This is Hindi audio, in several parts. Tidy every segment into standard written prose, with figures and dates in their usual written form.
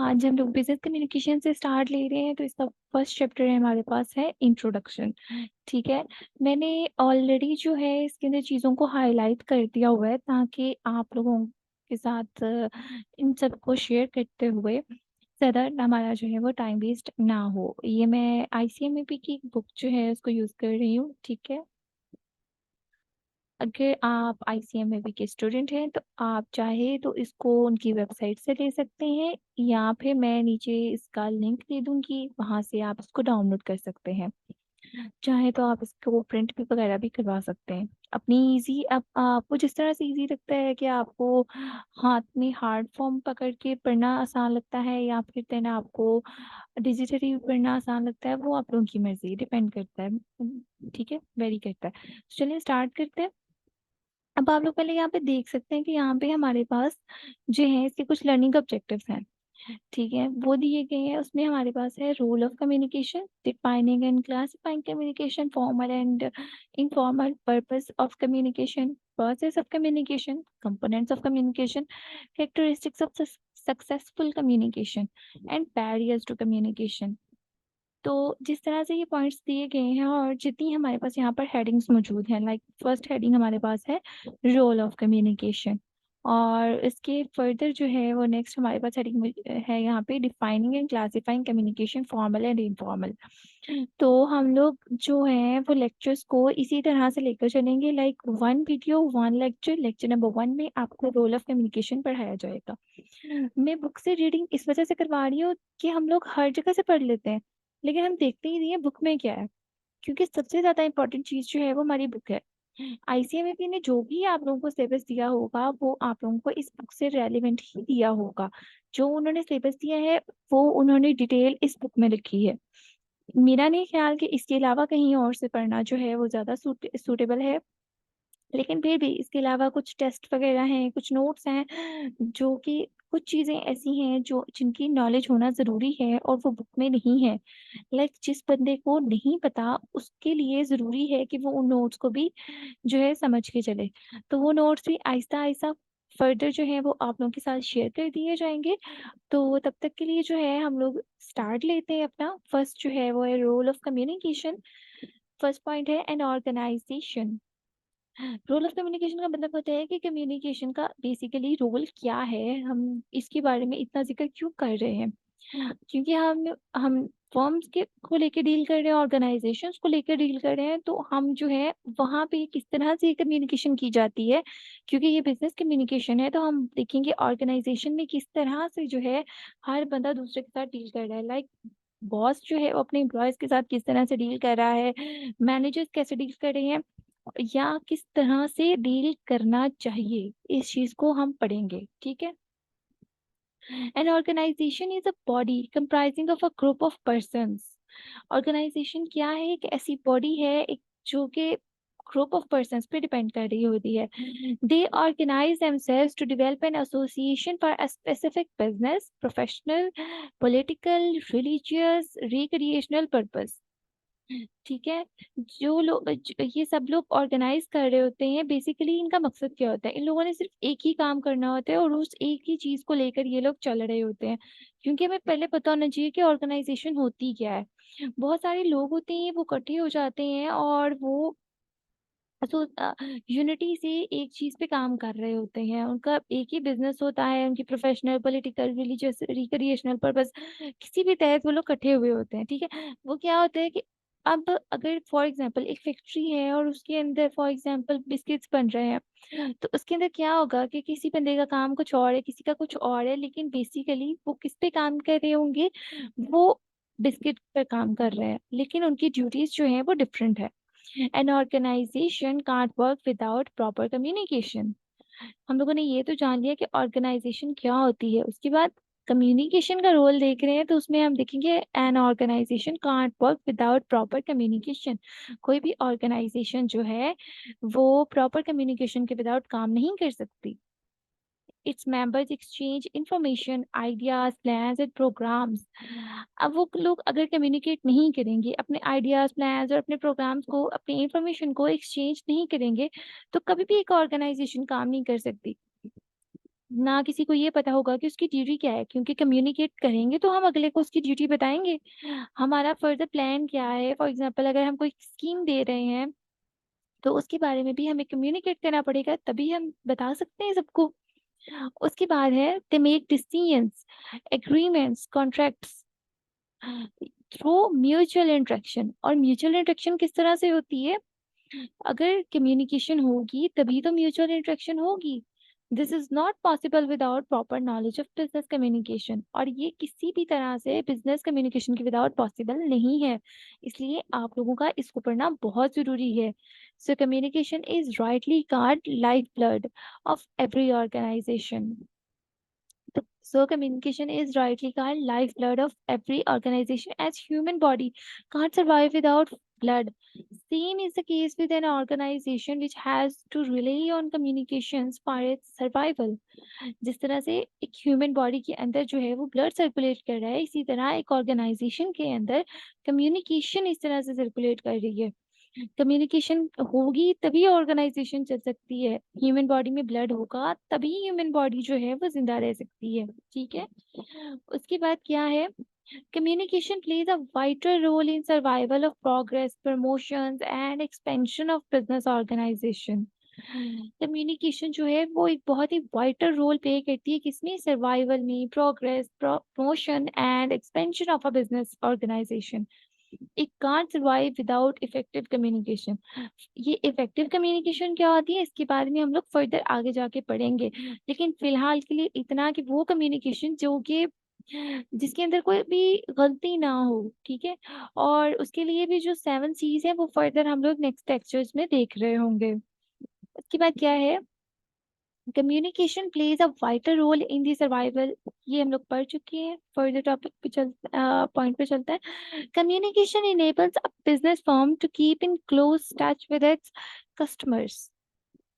आज हम लोग बिजनेस कम्युनिकेशन से स्टार्ट ले रहे हैं, तो इसका फर्स्ट चैप्टर हमारे पास है इंट्रोडक्शन। ठीक है। मैंने ऑलरेडी जो है इसके अंदर चीज़ों को हाईलाइट कर दिया हुआ है ताकि आप लोगों के साथ इन सबको शेयर करते हुए ज़्यादा हमारा जो है वो टाइम वेस्ट ना हो। ये मैं ICMAP की बुक जो है उसको यूज़ कर रही हूँ। ठीक है। अगर आप ICMAP के स्टूडेंट हैं तो आप चाहे तो इसको उनकी वेबसाइट से ले सकते हैं, या फिर मैं नीचे इसका लिंक दे दूंगी, वहां से आप इसको डाउनलोड कर सकते हैं। चाहे तो आप इसको प्रिंट भी वगैरह भी करवा सकते हैं। अपनी इजी अब आपको जिस तरह से इजी लगता है कि आपको हाथ में हार्ड फॉर्म पकड़ के पढ़ना आसान लगता है, या फिर देन आपको डिजिटली पढ़ना आसान लगता है, वो आप लोगों की मर्जी, डिपेंड करता है। ठीक है, वेरी करता है। चलिए स्टार्ट करते हैं। अब आप लोग पहले यहाँ पे देख सकते हैं कि यहाँ पे हमारे पास जो है इसके कुछ लर्निंग ऑब्जेक्टिव्स हैं। ठीक है, वो दिए गए हैं। उसमें हमारे पास है role of communication, defining and classifying communication, formal and informal, purpose of communication, process of communication, components of communication, characteristics of successful communication and barriers to communication. तो जिस तरह से ये पॉइंट्स दिए गए हैं और जितनी हमारे पास यहाँ पर हेडिंग्स मौजूद हैं, लाइक फर्स्ट हेडिंग हमारे पास है रोल ऑफ कम्युनिकेशन, और इसके फर्दर जो है वो नेक्स्ट हमारे पास हेडिंग है यहाँ पे defining and classifying communication, formal and informal. तो हम लोग जो है वो लेक्चर्स को इसी तरह से लेकर चलेंगे, like one video one lecture. Lecture number 1 में आपको रोल ऑफ कम्युनिकेशन पढ़ाया जाएगा। मैं बुक से रीडिंग इस वजह से करवा रही हूँ कि हम लोग हर जगह से पढ़ लेते हैं, लेकिन हम देखते ही नहीं है बुक में क्या है, क्योंकि सबसे ज्यादा इंपॉर्टेंट चीज जो है वो हमारी बुक है। ICMAP ने जो भी आप लोगों को सिलेबस दिया होगा वो आप लोगों को इस बुक से रेलिवेंट ही दिया होगा। जो उन्होंने सिलेबस दिया है वो उन्होंने डिटेल इस बुक में लिखी है। मेरा नहीं ख्याल कि इसके अलावा कहीं और से पढ़ना जो है वो ज्यादा सूटेबल है, लेकिन फिर भी इसके अलावा कुछ टेस्ट वगैरह हैं, कुछ नोट्स हैं, जो कि कुछ चीजें ऐसी हैं जो जिनकी नॉलेज होना जरूरी है और वो बुक में नहीं है। लाइक जिस बंदे को नहीं पता उसके लिए जरूरी है कि वो उन नोट्स को भी जो है समझ के चले। तो वो नोट्स भी आहिस्ता आहिस्ता फर्दर जो है वो आप लोगों के साथ शेयर कर दिए जाएंगे। तो तब तक के लिए जो है हम लोग स्टार्ट लेते हैं। अपना फर्स्ट जो है वो है role of communication. First point है an organisation. Role of communication का मतलब होता है कि कम्युनिकेशन का बेसिकली रोल क्या है, हम इसके बारे में इतना जिक्र क्यों कर रहे हैं, क्योंकि हम फर्म्स के को लेकर डील कर रहे हैं, ऑर्गेनाइजेशंस को लेकर डील कर रहे हैं, तो हम जो है वहाँ पे किस तरह से कम्युनिकेशन की जाती है, क्योंकि ये बिजनेस कम्युनिकेशन है, तो हम देखेंगे ऑर्गेनाइजेशन में किस तरह से जो है हर बंदा दूसरे के साथ डील कर रहा है। लाइक बॉस जो है वो अपने एम्प्लॉयज के साथ किस तरह से डील कर रहा है, मैनेजर्स कैसे डील कर रहे हैं, या किस तरह से डील करना चाहिए, इस चीज को हम पढ़ेंगे। ठीक है। An organization is a body comprising of a group of persons. Organisation क्या है? एक ऐसी बॉडी है एक जो कि ग्रुप ऑफ पर्सन्स पे डिपेंड कर रही होती है। They organise themselves to develop an association for a specific business, professional, political, religious, recreational purpose. ठीक है। जो लोग ये सब लोग ऑर्गेनाइज कर रहे होते हैं, बेसिकली इनका मकसद क्या होता है? इन लोगों ने सिर्फ एक ही काम करना होता है और उस एक ही चीज को लेकर ये लोग चल रहे होते हैं, क्योंकि हमें पहले पता होना चाहिए कि ऑर्गेनाइजेशन होती क्या है। बहुत सारे लोग होते हैं वो इकट्ठे हो जाते हैं और वो तो यूनिटी से एक चीज पे काम कर रहे होते हैं, उनका एक ही बिजनेस होता है, उनकी professional, political, religious, recreational purpose किसी भी तहत वो लोग इकट्ठे हुए होते हैं। ठीक है। वो क्या होता है कि अब अगर फॉर एग्जांपल एक फैक्ट्री है और उसके अंदर फॉर एग्जांपल बिस्किट्स बन रहे हैं, तो उसके अंदर क्या होगा कि किसी बंदे का काम कुछ और है, किसी का कुछ और है, लेकिन बेसिकली वो किस पे काम कर रहे होंगे? वो बिस्किट पे काम कर रहे हैं, लेकिन उनकी ड्यूटीज जो है वो डिफरेंट है। An organization can't work without proper communication. हम लोगों ने ये तो जान लिया कि ऑर्गेनाइजेशन क्या होती है, उसके बाद कम्युनिकेशन का रोल देख रहे हैं, तो उसमें हम देखेंगे an organisation can't work without proper communication. कोई भी ऑर्गेनाइजेशन जो है वो प्रॉपर कम्युनिकेशन के विदाउट काम नहीं कर सकती। Its members exchange information, ideas, plans and programmes. अब वो लोग अगर कम्युनिकेट नहीं करेंगे, अपने आइडियाज, प्लान्स और अपने प्रोग्राम्स को, अपनी इंफॉर्मेशन को एक्सचेंज नहीं करेंगे, तो कभी भी एक ऑर्गेनाइजेशन काम नहीं कर सकती। ना किसी को ये पता होगा कि उसकी ड्यूटी क्या है, क्योंकि कम्युनिकेट करेंगे तो हम अगले को उसकी ड्यूटी बताएंगे, हमारा फर्दर प्लान क्या है। फॉर एग्जाम्पल अगर हम कोई स्कीम दे रहे हैं तो उसके बारे में भी हमें कम्युनिकेट करना पड़ेगा, तभी हम बता सकते हैं सबको। उसके बाद है they make decisions, agreements, contracts through mutual interaction. और म्यूचुअल इंटरेक्शन किस तरह से होती है? अगर कम्युनिकेशन होगी तभी तो म्यूचुअल इंटरेक्शन होगी। This is not possible without proper knowledge of business communication. और ये किसी भी तरह से बिजनेस कम्युनिकेशन के विदाउट पॉसिबल नहीं है, इसलिए आप लोगों का इसको पढ़ना बहुत जरूरी है। So communication is rightly called life blood of every organisation. So communication is rightly called lifeblood of every organization, as human body can't survive without blood. Same is the case with an organization which has to rely on communications for its survival. जिस तरह से एक ह्यूमन बॉडी के अंदर जो है वो ब्लड सर्कुलेट कर रहा है, इसी तरह एक ऑर्गेनाइजेशन के अंदर कम्युनिकेशन इस तरह से सर्कुलेट कर रही है। कम्युनिकेशन होगी तभी ऑर्गेनाइजेशन चल सकती है, ह्यूमन बॉडी में ब्लड होगा तभी ह्यूमन बॉडी जो है वो जिंदा रह सकती है। ठीक है, उसके बाद क्या है? Communication plays a vital role in survival of progress, promotions, and expansion of business organization. Communication जो है वो एक बहुत ही वाइटल रोल प्ले करती है, किसमें? सर्वाइवल में, progress, promotion and expansion of a business organisation. It can't survive without effective communication. ये इफेक्टिव कम्युनिकेशन क्या होती है इसके बारे में हम लोग फर्दर आगे जाके पढ़ेंगे, लेकिन फिलहाल के लिए इतना कि वो कम्युनिकेशन जो कि जिसके अंदर कोई भी गलती ना हो। ठीक है, और उसके लिए भी जो 7 C's है वो फर्दर हम लोग नेक्स्ट लेक्चर्स में देख रहे होंगे। उसके बाद क्या है? Communication plays a vital role in the survival. ये हम लोग पढ़ चुके हैं, फर्दर टॉपिक पे पॉइंट पे चलता है। Communication enables a business firm to keep in close touch with its customers.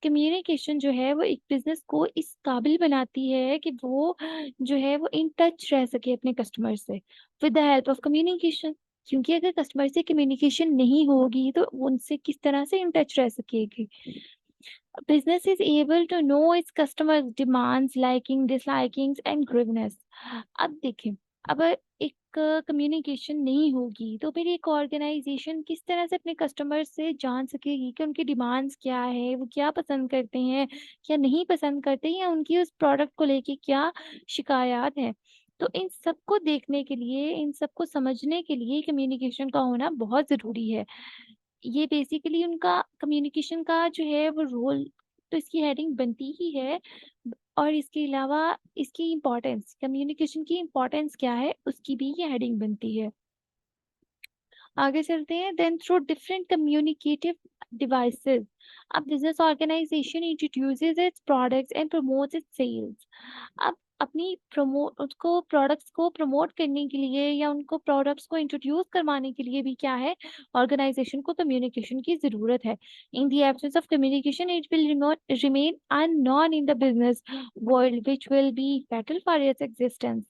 Communication जो है वो एक बिजनेस को इस काबिल बनाती है कि वो जो है वो इन टच रह सके अपने कस्टमर से with the help of communication. क्योंकि अगर कस्टमर से कम्युनिकेशन नहीं होगी तो उनसे किस तरह से इन टच रह सकेगी? Business is able to know its customers' demands, liking, dislikings and grievances. अब देखें, अब एक कम्युनिकेशन नहीं होगी तो फिर एक ऑर्गेनाइजेशन किस तरह से अपने कस्टमर से जान सकेगी कि उनकी डिमांड्स क्या है, वो क्या पसंद करते हैं, क्या नहीं पसंद करते, या उनकी उस प्रोडक्ट को लेके क्या शिकायत है। तो इन सबको देखने के लिए, इन सबको समझने के लिए कम्युनिकेशन का होना बहुत जरूरी है। ये बेसिकली उनका कम्युनिकेशन का जो है वो रोल, तो इसकी हेडिंग बनती ही है। और इसके अलावा इसकी इम्पोर्टेंस, कम्युनिकेशन की इम्पोर्टेंस क्या है उसकी भी ये हेडिंग बनती है। आगे चलते हैं। Then through different communicative devices अब business organisation introduces its products and promotes its sales. अब अपनी उसको प्रोडक्ट्स को प्रमोट करने के लिए या उनको प्रोडक्ट्स को इंट्रोड्यूस करवाने के लिए भी क्या है? ऑर्गेनाइजेशन को कम्युनिकेशन की जरूरत है। In the absence of communication it will remain unknown in the business world which will be fatal for its existence.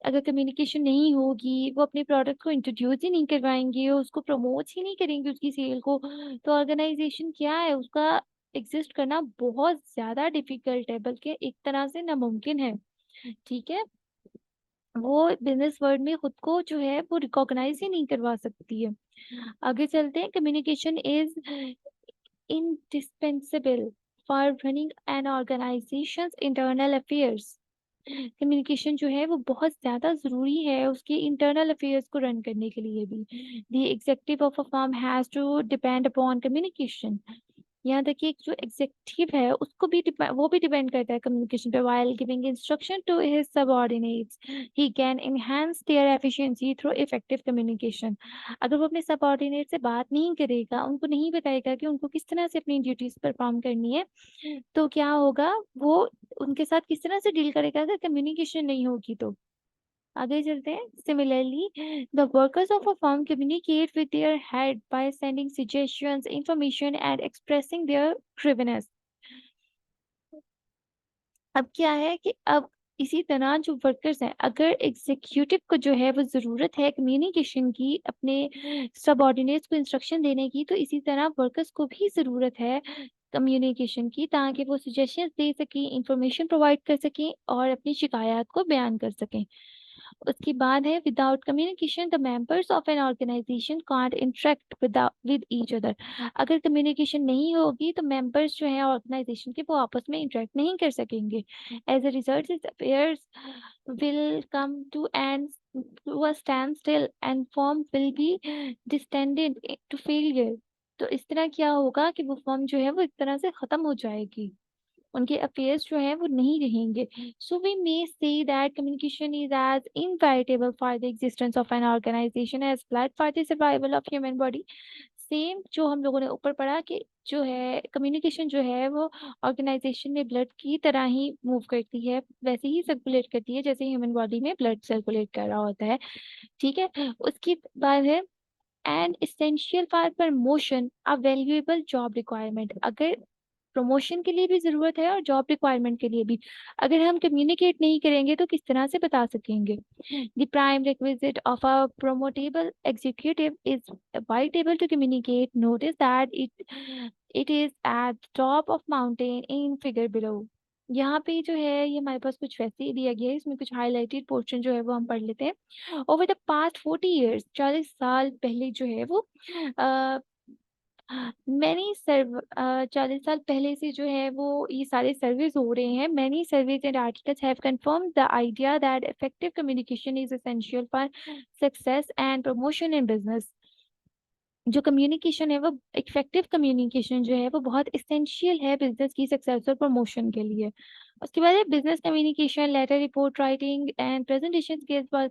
अगर कम्युनिकेशन नहीं होगी, वो अपने प्रोडक्ट को इंट्रोड्यूस ही नहीं करवाएंगे, उसको प्रमोट ही नहीं करेंगे उसकी सेल को, तो ऑर्गेनाइजेशन क्या है उसका एग्जिस्ट करना बहुत ज्यादा डिफिकल्ट है, बल्कि एक तरह से नामुमकिन है। ठीक है, वो बिजनेस वर्ल्ड में खुद को जो है वो रिकॉग्नाइज ही नहीं करवा सकती है। आगे चलते हैं। Communication is indispensable for running an organisations internal affairs. Communication जो है वो बहुत ज्यादा जरूरी है उसके इंटरनल अफेयर्स को रन करने के लिए भी। The executive of a firm has to depend upon communication. यहाँ तक कि एक जो एग्जीक्यूटिव है उसको भी वो भी डिपेंड करता है कम्युनिकेशन पे। While giving instruction to his subordinates he can enhance their efficiency through effective communication. अगर वो अपने सबऑर्डिनेट से बात नहीं करेगा, उनको नहीं बताएगा कि उनको किस तरह से अपनी ड्यूटीज परफॉर्म करनी है, तो क्या होगा? वो उनके साथ किस तरह से डील करेगा अगर कम्युनिकेशन नहीं होगी तो? आगे चलते हैं। Similarly the workers of a firm communicate with their head by sending suggestions, information and expressing there grievance. अब क्या है कि अब इसी तरह जो वर्कर्स हैं, अगर एग्जीक्यूटिव को जो है वो जरूरत है कम्युनिकेशन की, अपने सबऑर्डिनेट्स को इंस्ट्रक्शन देने की, तो इसी तरह वर्कर्स को भी जरूरत है कम्युनिकेशन की, ताकि वो सजेशंस दे सकें, इंफॉर्मेशन प्रोवाइड कर सकें और अपनी शिकायत को बयान कर सकें। उसके बाद है without communication the members of an organisation can't interact with each other. अगर कम्युनिकेशन नहीं होगी तो मेंबर्स जो है ऑर्गेनाइजेशन के वो आपस में इंटरेक्ट नहीं कर सकेंगे। As a result this affairs will come to a stand still and firm will be destined to failure. तो इस तरह क्या होगा कि वो फॉर्म जो है वो एक तरह से खत्म हो जाएगी, उनके अफेयर्स जो हैं वो नहीं रहेंगे। सो we may say that communication is as inevitable for the existence of an organisation as blood for the survival of human body. Same जो हम लोगों ने ऊपर पढ़ा कि जो है कम्युनिकेशन जो है वो ऑर्गेनाइजेशन में ब्लड की तरह ही मूव करती है, वैसे ही सर्कुलेट करती है जैसे ह्यूमन बॉडी में ब्लड सर्कुलेट कर रहा होता है। ठीक है, उसके बाद है and essential for promotion a valuable job requirement. अगर प्रमोशन के लिए भी जरूरत है और जॉब रिक्वायरमेंट के लिए भी, अगर हम कम्युनिकेट नहीं करेंगे तो किस तरह से बता सकेंगे। The prime requisite of a promotable executive is able to communicate। notice that it is at the top of mountain in figure below। यहाँ पे जो है ये हमारे पास कुछ वैसे ही दिया गया है, इसमें कुछ हाईलाइटेड पोर्शन जो है वो हम पढ़ लेते हैं। ओवर द पास्ट 40 years, 40 साल पहले जो है वो मैनी सर्व 40 साल पहले से जो है वो ये सारे सर्वेज हो रहे हैं। Many surveys and articles have confirm the idea that effective communication is essential for success and promotion in business. जो कम्युनिकेशन है वो इफेक्टिव कम्युनिकेशन जो है वो बहुत इसेंशियल है बिजनेस की सक्सेस और प्रमोशन के लिए। उसके बाद है business communication, letter, report writing and presentation skills were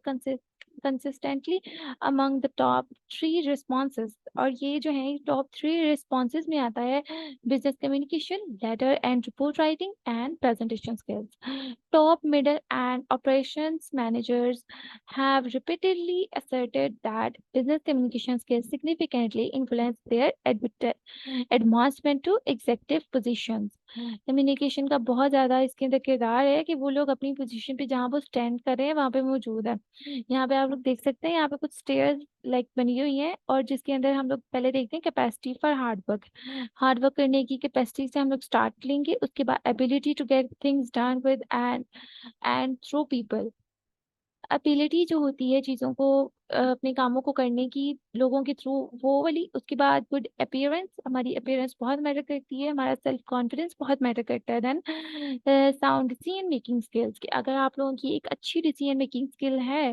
consistently among the top 3 responses. और ये जो है टॉप 3 रिस्पॉन्सेज में आता है business communication, letter and report writing and presentation skills. Top, middle, and operations managers have repeatedly asserted that business communication skills significantly influence their advancement to executive positions। Communication का बहुत ज़्यादा इसके अंदर किरदार है कि वो लोग अपनी पोजीशन पे जहाँ वो स्टैंड कर रहे हैं वहाँ पे मौजूद है। यहाँ पे आप लोग देख सकते हैं, यहाँ पे कुछ स्टेयर्स लाइक बनी हुई हैं और जिसके अंदर हम लोग पहले देखते हैं कैपेसिटी फॉर हार्ड वर्क करने की कैपेसिटी से हम लोग स्टार्ट लेंगे। उसके बाद ability to get things done with and through people. Ability जो होती है चीज़ों को अपने कामों को करने की लोगों के थ्रू, वो वाली। उसके बाद गुड अपीयरेंस, हमारी अपीयरेंस बहुत मैटर करती है, हमारा सेल्फ कॉन्फिडेंस बहुत मैटर करता है। Then sound decision making skills, कि अगर आप लोगों की एक अच्छी डिसीजन मेकिंग स्किल है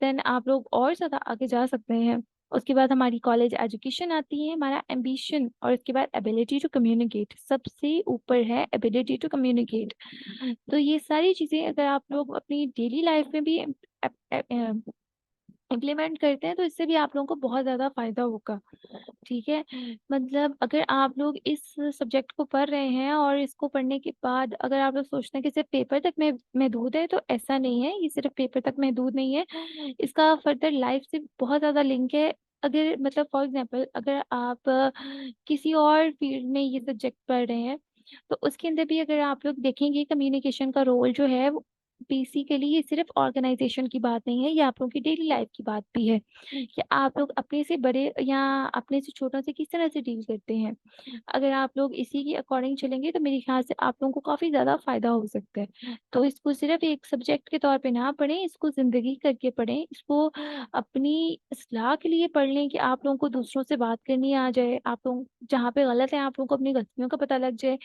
देन आप लोग और ज़्यादा आगे जा सकते हैं। उसके बाद हमारी कॉलेज एजुकेशन आती है, हमारा एम्बिशन, और उसके बाद एबिलिटी टू कम्युनिकेट। सबसे ऊपर है एबिलिटी टू कम्युनिकेट। तो ये सारी चीज़ें अगर आप लोग अपनी डेली लाइफ में भी इम्प्लीमेंट करते हैं तो इससे भी आप लोगों को बहुत ज़्यादा फायदा होगा। ठीक है, मतलब अगर आप लोग इस सब्जेक्ट को पढ़ रहे हैं और इसको पढ़ने के बाद अगर आप लोग सोचते हैं कि सिर्फ पेपर तक में महदूद है, तो ऐसा नहीं है। ये सिर्फ पेपर तक महदूद नहीं है, इसका फर्दर लाइफ से बहुत ज़्यादा लिंक है। अगर मतलब फॉर एग्जांपल अगर आप किसी और फील्ड में ये सब्जेक्ट पढ़ रहे हैं तो उसके अंदर भी अगर आप लोग देखेंगे कम्युनिकेशन का रोल जो है वो बेसिकली ये सिर्फ ऑर्गेनाइजेशन की बात नहीं है, ये आप लोगों की डेली लाइफ की बात भी है कि आप लोग अपने से बड़े या अपने से छोटों से किस तरह से डील करते हैं। अगर आप लोग इसी के अकॉर्डिंग चलेंगे तो मेरे ख्याल से आप लोगों को काफ़ी ज़्यादा फायदा हो सकता है। तो इसको सिर्फ एक सब्जेक्ट के तौर पे ना पढ़ें, इसको ज़िंदगी करके पढ़ें, इसको अपनी इस्लाह के लिए पढ़ लें कि आप लोगों को दूसरों से बात करनी आ जाए, आप लोग जहाँ पे गलत है आप लोगों को अपनी गलतियों का पता लग जाए।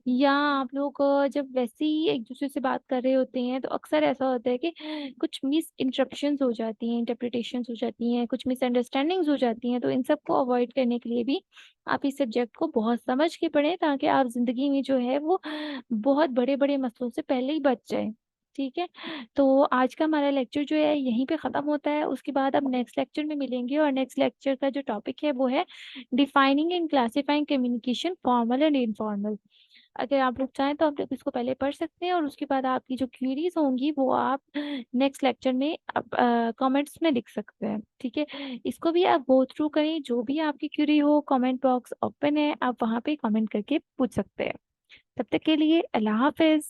या आप लोग जब वैसे ही एक दूसरे से बात कर रहे होते हैं तो अक्सर ऐसा होता है कि कुछ मिस इंटरप्शंस हो जाती हैं, इंटरप्रिटेशंस हो जाती हैं, कुछ मिसअंडरस्टैंडिंग्स हो जाती हैं। तो इन सब को अवॉइड करने के लिए भी आप इस सब्जेक्ट को बहुत समझ के पढ़ें, ताकि आप जिंदगी में जो है वो बहुत बड़े बड़े मसलों से पहले ही बच जाए। ठीक है, तो आज का हमारा लेक्चर जो है यहीं पे ख़त्म होता है। उसके बाद अब नेक्स्ट लेक्चर में मिलेंगे और नेक्स्ट लेक्चर का जो टॉपिक है वो है defining and classifying communication, formal and informal. अगर आप लोग चाहें तो आप लोग इसको पहले पढ़ सकते हैं और उसके बाद आपकी जो क्वेरीज होंगी वो आप नेक्स्ट लेक्चर में कमेंट्स में लिख सकते हैं। ठीक है, इसको भी आप गो थ्रू करें, जो भी आपकी क्वेरी हो कमेंट बॉक्स ओपन है, आप वहाँ पे कमेंट करके पूछ सकते हैं। तब तक के लिए अल्लाह हाफिज।